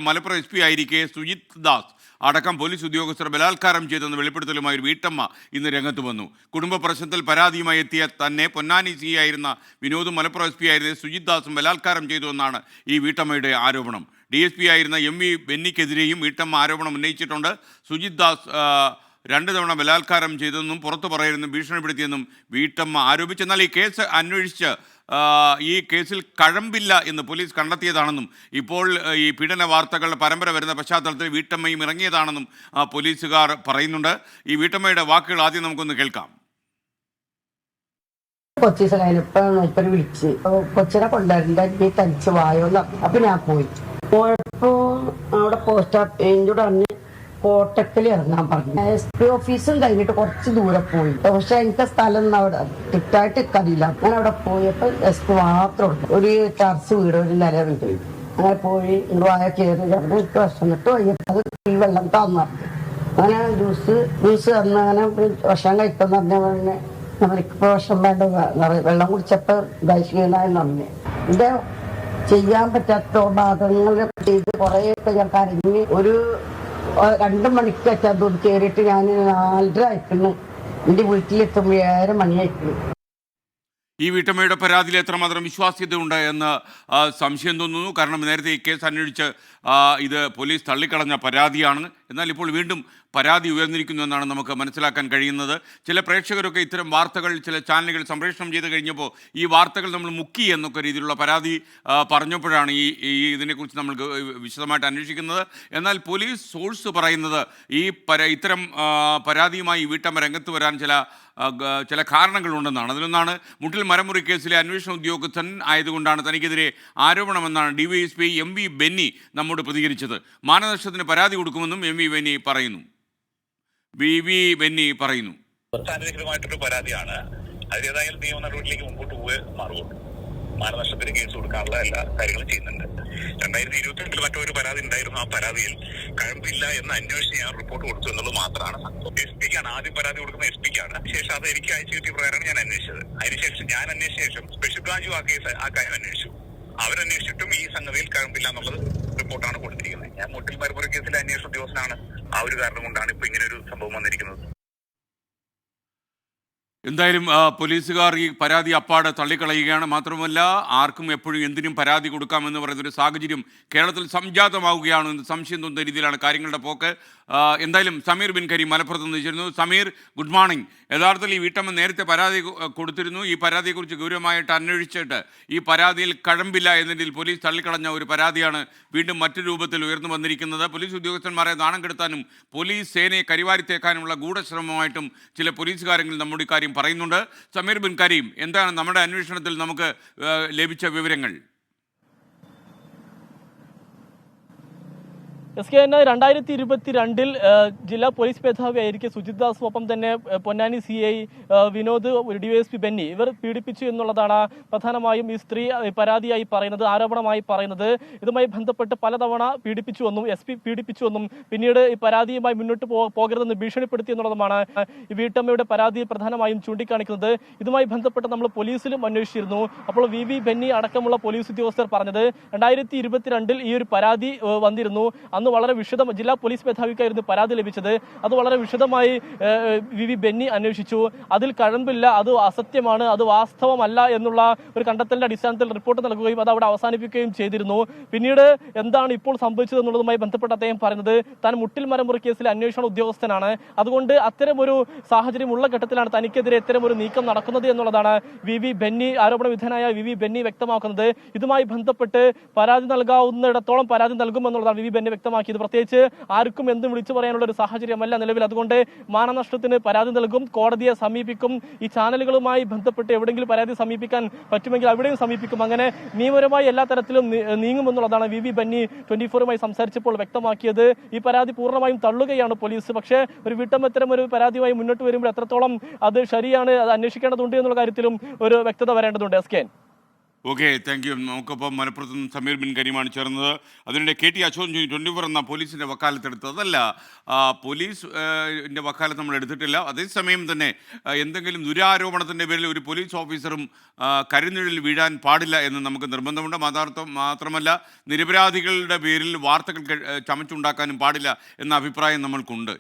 Malappuram SP ആയിരിക്കെ Sujith Das അടക്കം police ഉദ്യോഗസ്ഥർ ബലാത്കാരം ചെയ്തെന്ന് വെളിപ്പെടുത്തലുമായി ഒരു വീട്ടമ്മ ഇന്ന് രംഗത്ത് വന്നു. കുടുംബ പ്രശ്നത്തിൽ പരാതിയുമായി എത്തിയ തന്നെ പൊന്നാനി CI ആയിരുന്ന വിനോദും മലപ്പുറം SP ആയിരുന്ന സുജിത് ദാസും ബലാത്കാരം ചെയ്തുവെന്നാണ് ഈ വീട്ടമ്മയുടെ ആരോപണം. DSP ആയിരുന്ന MV ബെന്നിക്കെതിരെയും വീട്ടമ്മ ആരോപണം ഉന്നയിച്ചിട്ടുണ്ട്. സുജിത് ദാസ് 2 തവണ ബലാത്കാരം ചെയ്തെന്നും പുറത്തു പറയരുതെന്നും ഭീഷണിപ്പെടുത്തിയെന്നും വീട്ടമ്മ ആരോപിച്ചെന്നാൽ ഈ കേസ് അന്വേഷിച്ച് ഈ കേസിൽ കഴമ്പില്ല എന്ന് പോലീസ് കണ്ടെത്തിയതാണെന്നും ഇപ്പോൾ ഈ പീഡന വാർത്തകളുടെ പരമ്പര വരുന്ന പശ്ചാത്തലത്തിൽ വീട്ടമ്മയും ഇറങ്ങിയതാണെന്നും പോലീസുകാർ പറയുന്നുണ്ട്. ഈ വീട്ടമ്മയുടെ വാക്കുകൾ ആദ്യം നമുക്കൊന്ന് കേൾക്കാം. കൊച്ചീസ് കഴിഞ്ഞപ്പോൾ വിളിച്ച് കൊച്ചിനെ കൊണ്ടുവരണ്ട നീ തനിച്ച് വായോന്ന്. അപ്പൊ ഞാൻ പോയപ്പോ അവിടെ പോസ്റ്റ് എന്നോട് പറഞ്ഞ് കോട്ടക്കൽ ഇറങ്ങാൻ പറഞ്ഞു. SP ഓഫീസും കഴിഞ്ഞിട്ട് കുറച്ച് ദൂരെ പോയി. പക്ഷെ എനിക്ക് സ്ഥലം അവിടെ കിട്ടായിട്ട് അറിയില്ല. ഞാൻ അവിടെ പോയപ്പോ SP മാത്രം ഒരു ചർച്ച് വീട് ഒരു നില വീട് അങ്ങനെ പോയി വായ കയറി കിടന്ന് എനിക്ക് വിഷമിട്ട് വയ്യപ്പോ ഈ വെള്ളം തന്നു. അങ്ങനെ ജ്യൂസ് തന്ന് അങ്ങനെ വിഷം കഴിക്കുന്ന പറഞ്ഞ എനിക്കിപ്പോ വിഷം വേണ്ട വെള്ളം കുടിച്ചപ്പോ ദൈശീകനായി നന്ദി. എന്റെ ചെയ്യാൻ പറ്റാത്ത ഭാഗങ്ങൾ ചെയ്ത് കുറെയൊക്കെ ഞാൻ കരഞ്ഞ് ഒരു 2 മണിക്ക് വെച്ചാൽ കയറിയിട്ട് ഞാൻ 4:30 ആയിക്കുന്നു. എന്റെ വീട്ടിലെത്തുമ്പോൾ 7 മണിയായിക്കുന്നു. ഈ വീട്ടമ്മയുടെ പരാതിയിൽ എത്രമാത്രം വിശ്വാസ്യത ഉണ്ട് എന്ന് സംശയം തോന്നുന്നു. കാരണം നേരത്തെ ഈ കേസ് അന്വേഷിച്ച് ഇത് പോലീസ് തള്ളിക്കളഞ്ഞ പരാതിയാണ്. എന്നാൽ ഇപ്പോൾ വീണ്ടും പരാതി ഉയർന്നിരിക്കുന്നു എന്നാണ് നമുക്ക് മനസ്സിലാക്കാൻ കഴിയുന്നത്. ചില പ്രേക്ഷകരൊക്കെ ഇത്തരം വാർത്തകൾ ചില ചാനലുകൾ സംപ്രേഷണം ചെയ്ത് കഴിഞ്ഞപ്പോൾ ഈ വാർത്തകൾ നമ്മൾ മുക്കി എന്നൊക്കെ രീതിയിലുള്ള പരാതി പറഞ്ഞപ്പോഴാണ് ഇതിനെക്കുറിച്ച് നമ്മൾ വിശദമായിട്ട് അന്വേഷിക്കുന്നത്. എന്നാൽ പോലീസ് സോഴ്സ് പറയുന്നത് ഇത്തരം പരാതിയുമായി വീട്ടമ്മ രംഗത്ത് വരാൻ ചില കാരണങ്ങളുണ്ടെന്നാണ്. അതിലൊന്നാണ് മുട്ടിൽ മരമുറി കേസിലെ അന്വേഷണ ഉദ്യോഗസ്ഥൻ ആയതുകൊണ്ടാണ് തനിക്കെതിരെ ആരോപണമെന്നാണ് DYSP MV ബെന്നി നമ്മോട് പ്രതികരിച്ചത്. മാനനഷ്ടത്തിന് പരാതി കൊടുക്കുമെന്നും MV ബെന്നി പറയുന്നു. ശാരീരികമായിട്ടൊരു പരാതിയാണ്. അതിലേതായാലും നിയമ നടപടിയിലേക്ക് മുമ്പോട്ട് മാറുള്ളൂ. മാനനഷ്ടത്തിന് കേസ് കൊടുക്കാനുള്ള എല്ലാ കാര്യങ്ങളും ചെയ്യുന്നുണ്ട്. 2022 മറ്റൊരു പരാതി ഉണ്ടായിരുന്നു. ആ പരാതിയിൽ കഴമ്പില്ല എന്ന് അന്വേഷിച്ച് ഞാൻ റിപ്പോർട്ട് കൊടുത്തു എന്നുള്ളത് മാത്രമാണ്. SP-ക്കാണ് ആദ്യം പരാതി കൊടുക്കുന്ന. SP-ക്കാണ്. ശേഷം അത് എനിക്ക് അയച്ചു കിട്ടിയ പ്രകാരമാണ് ഞാൻ അന്വേഷിച്ചത്. അതിനുശേഷം ഞാൻ അന്വേഷിച്ച ശേഷം സ്പെഷ്യൽ ബ്രാഞ്ചും ആ കാര്യം അന്വേഷിച്ചു. അവരന്വേഷിച്ചിട്ടും ഈ സംഗതിയിൽ കഴമ്പില്ല എന്നുള്ളത് റിപ്പോർട്ടാണ് കൊടുത്തിരിക്കുന്നത്. ഞാൻ മുട്ടിൽ മരമുറി കേസിലെ അന്വേഷണ ഉദ്യോഗസ്ഥനാണ്. ആ ഒരു കാരണം കൊണ്ടാണ് ഇപ്പൊ ഇങ്ങനെ ഒരു സംഭവം വന്നിരിക്കുന്നത്. എന്തായാലും പോലീസുകാർ ഈ പരാതി അപ്പാടെ തള്ളിക്കളയുകയാണ്. മാത്രമല്ല ആർക്കും എപ്പോഴും എന്തിനും പരാതി കൊടുക്കാമെന്ന് പറയുന്നൊരു സാഹചര്യം കേരളത്തിൽ സംജാതമാവുകയാണ് എന്ന് സംശയം തോന്നുന്ന രീതിയിലാണ് കാര്യങ്ങളുടെ പോക്ക്. എന്തായാലും സമീർ ബിൻ കരീം മലപ്പുറത്ത് നിന്ന് ചേരുന്നു. Sameer, good morning. യഥാർത്ഥത്തിൽ ഈ വീട്ടമ്മ നേരത്തെ പരാതി കൊടുത്തിരുന്നു. ഈ പരാതിയെക്കുറിച്ച് ഗൗരവമായിട്ട് അന്വേഷിച്ചിട്ട് ഈ പരാതിയിൽ കഴമ്പില്ല എന്നതിൽ പോലീസ് തള്ളിക്കളഞ്ഞ ഒരു പരാതിയാണ് വീണ്ടും മറ്റൊരു രൂപത്തിൽ ഉയർന്നു വന്നിരിക്കുന്നത്. പോലീസ് ഉദ്യോഗസ്ഥന്മാരെ നാണം കെടുത്താനും പോലീസ് സേനയെ കരിവാരിത്തേക്കാനുമുള്ള ഗൂഢശ്രമമായിട്ടും ചില പോലീസുകാരെങ്കിലും നമ്മുടെ കാര്യം പറയുന്നുണ്ട്. സമീർ ബിൻ കരീം, എന്താണ് നമ്മുടെ അന്വേഷണത്തിൽ നമുക്ക് ലഭിച്ച വിവരങ്ങൾ? SK 2022 ജില്ലാ പോലീസ് മേധാവി ആയിരിക്കെ സുജിത് ദാസും ഒപ്പം തന്നെ പൊന്നാനി CI വിനോദ്, DYSP ബെന്നി ഇവർ പീഡിപ്പിച്ചു എന്നുള്ളതാണ് പ്രധാനമായും ഈ സ്ത്രീ പരാതിയായി പറയുന്നത്, ആരോപണമായി പറയുന്നത്. ഇതുമായി ബന്ധപ്പെട്ട് പലതവണ പീഡിപ്പിച്ചുവെന്നും SP പീഡിപ്പിച്ചുവെന്നും പിന്നീട് ഈ പരാതിയുമായി മുന്നോട്ട് പോകരുതെന്ന് ഭീഷണിപ്പെടുത്തി എന്നുള്ളതുമാണ് ഈ വീട്ടമ്മയുടെ പരാതിയിൽ പ്രധാനമായും ചൂണ്ടിക്കാണിക്കുന്നത്. ഇതുമായി ബന്ധപ്പെട്ട് നമ്മൾ പോലീസിലും അന്വേഷിച്ചിരുന്നു. അപ്പോൾ VV ബെന്നി അടക്കമുള്ള പോലീസ് ഉദ്യോഗസ്ഥർ പറഞ്ഞത് 2022 ഈ ഒരു പരാതി വന്നിരുന്നു. അന്ന് വളരെ ജില്ലാ പോലീസ് മേധാവിക്കായിരുന്നു പരാതി ലഭിച്ചത്. അത് വളരെ വിശദമായി VV ബെന്നി അന്വേഷിച്ചു. അതിൽ കഴമ്പില്ല, അത് അസത്യമാണ്, അത് വാസ്തവമല്ല എന്നുള്ള ഒരു കണ്ടെത്തലിന്റെ അടിസ്ഥാനത്തിൽ റിപ്പോർട്ട് നൽകുകയും അത് അവിടെ അവസാനിപ്പിക്കുകയും ചെയ്തിരുന്നു. പിന്നീട് എന്താണ് ഇപ്പോൾ സംഭവിച്ചത് എന്നുള്ളതുമായി ബന്ധപ്പെട്ട് അദ്ദേഹം പറയുന്നത് താൻ മുട്ടിൽ മരമുറി കേസിലെ അന്വേഷണ ഉദ്യോഗസ്ഥനാണ്. അതുകൊണ്ട് അത്തരമൊരു സാഹചര്യമുള്ള ഘട്ടത്തിലാണ് തനിക്കെതിരെ ഇത്തരമൊരു നീക്കം നടക്കുന്നത് എന്നുള്ളതാണ് VV ബെന്നി, ആരോപണ വിധേയനായ VV ബെന്നി വ്യക്തമാക്കുന്നത്. ഇതുമായി ബന്ധപ്പെട്ട് പരാതി നൽകാവുന്നിടത്തോളം പരാതി നൽകുമെന്നുള്ളതാണ് VV ബെന്നി വ്യക്തമാക്കിയത്. പ്രത്യേകിച്ച് ആർക്കും എന്തും വിളിച്ചു പറയാനുള്ള ഒരു സാഹചര്യമല്ല നിലവിൽ. അതുകൊണ്ട് മാനനഷ്ടത്തിന് പരാതി നൽകും, കോടതിയെ സമീപിക്കും, ഈ ചാനലുകളുമായി ബന്ധപ്പെട്ട് എവിടെയെങ്കിലും പരാതി സമീപിക്കാൻ പറ്റുമെങ്കിൽ അവിടെയും സമീപിക്കും. അങ്ങനെ നിയമപരമായി എല്ലാ തരത്തിലും നീങ്ങുമെന്നുള്ളതാണ് VV ബെന്നി 24-മായി സംസാരിച്ചപ്പോൾ വ്യക്തമാക്കിയത്. ഈ പരാതി പൂർണ്ണമായും തള്ളുകയാണ് പോലീസ്. പക്ഷേ ഒരു വീട്ടമ്മ ഇത്തരം ഒരു പരാതിയുമായി മുന്നോട്ട് വരുമ്പോൾ എത്രത്തോളം അത് ശരിയാണ്, അത് അന്വേഷിക്കേണ്ടതുണ്ട് എന്നുള്ള കാര്യത്തിലും ഒരു വ്യക്തത വരേണ്ടതുണ്ട്. SK okay, thank you. നമുക്കിപ്പം മലപ്പുറത്ത് നിന്ന് സമീർ ബിൻ കരീമാണ് ചേർന്നത്. അതിനിടെ KT അശോകൻ 24 എന്ന പോലീസിൻ്റെ വക്കാലത്തെടുത്തത് അതല്ല, പോലീസ് വക്കാലത്ത് നമ്മൾ എടുത്തിട്ടില്ല. അതേസമയം തന്നെ എന്തെങ്കിലും ദുരാരോപണത്തിൻ്റെ പേരിൽ ഒരു പോലീസ് ഓഫീസറും കരുനിഴലിൽ വീഴാൻ പാടില്ല എന്ന് നമുക്ക് നിർബന്ധമുണ്ട്. മാത്രമല്ല നിരപരാധികളുടെ പേരിൽ വാർത്തകൾ ചമച്ചുണ്ടാക്കാനും പാടില്ല എന്ന അഭിപ്രായം നമ്മൾക്കുണ്ട്.